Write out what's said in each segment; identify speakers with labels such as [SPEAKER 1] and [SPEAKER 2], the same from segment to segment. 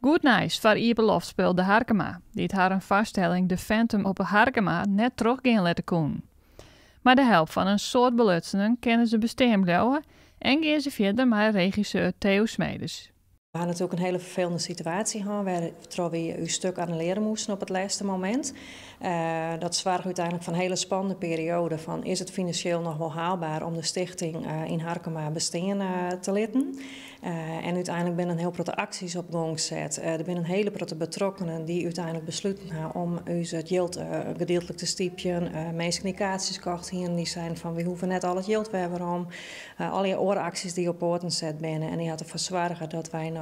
[SPEAKER 1] Goed nice voor Ieperloft speelde Harkema, die het haar een vaststelling de Phantom op Harkema net teruggaan laten kon. Maar de help van een soort belutsenen kennen ze bestaan blijven en gaan ze verder met regisseur Theo Smedes.
[SPEAKER 2] We hadden natuurlijk een hele vervelende situatie gehad waar we uw stuk annuleren moesten op het laatste moment. Dat zwaar uiteindelijk van een hele spannende periode van is het financieel nog wel haalbaar om de stichting in Harkema bestaan te laten. En uiteindelijk ben een heel grote acties op gang gezet. Er zijn een hele grote betrokkenen die uiteindelijk besloten hebben om het geld gedeeltelijk te stiepjen. Mensen communicaties kocht hier die zijn van we hoeven net al het geld weer om. Alle ooracties die op poorten zet binnen en die had ervoor zorgen dat wij nou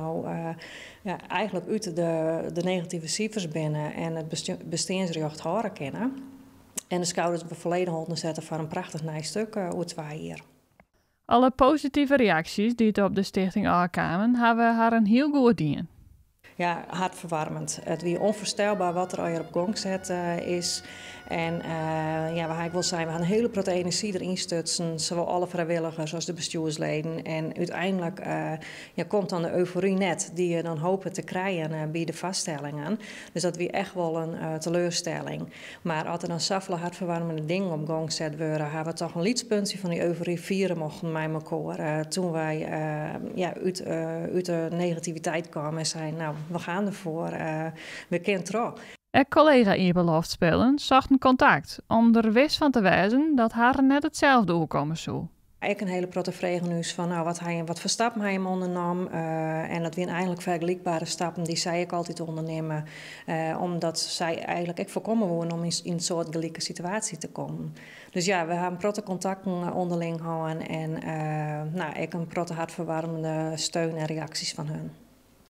[SPEAKER 2] eigenlijk uit de negatieve cijfers binnen en het bestaansrecht houden kennen. En de schouders we volledig onder zetten voor een prachtig nieuw stuk uit 2 jaar.
[SPEAKER 1] Alle positieve reacties die het op de stichting aankwamen, hebben haar een heel goed dien.
[SPEAKER 2] Ja, hartverwarmend. Het weer onvoorstelbaar wat er al op gang gezet is. En wat ik wil zijn, we gaan een hele grote energie erin stutsen. Zowel alle vrijwilligers als de bestuursleden. En uiteindelijk komt dan de euforie net die je dan hopen te krijgen bij de vaststellingen. Dus dat weer echt wel een teleurstelling. Maar als er dan zoveel hartverwarmende dingen op gang gezet worden, hebben we toch een liedspuntje van die euforie vieren mochten met elkaar. Toen wij uit de negativiteit kwamen en zeiden, nou, we gaan ervoor, we kunnen terug.
[SPEAKER 1] En collega Ieperloft spelen zochten contact om er wist van te wijzen dat haar net hetzelfde overkomen zou.
[SPEAKER 2] Ik een hele grote vraag nu van nou, wat voor stappen hij hem ondernam. En dat zijn eigenlijk vergelijkbare stappen die zij ik altijd ondernemen. Omdat zij eigenlijk ook voorkomen worden om in een soort gelijke situatie te komen. Dus ja, we hebben grote contacten onderling houden en ik een grote hartverwarmende steun en reacties van hun.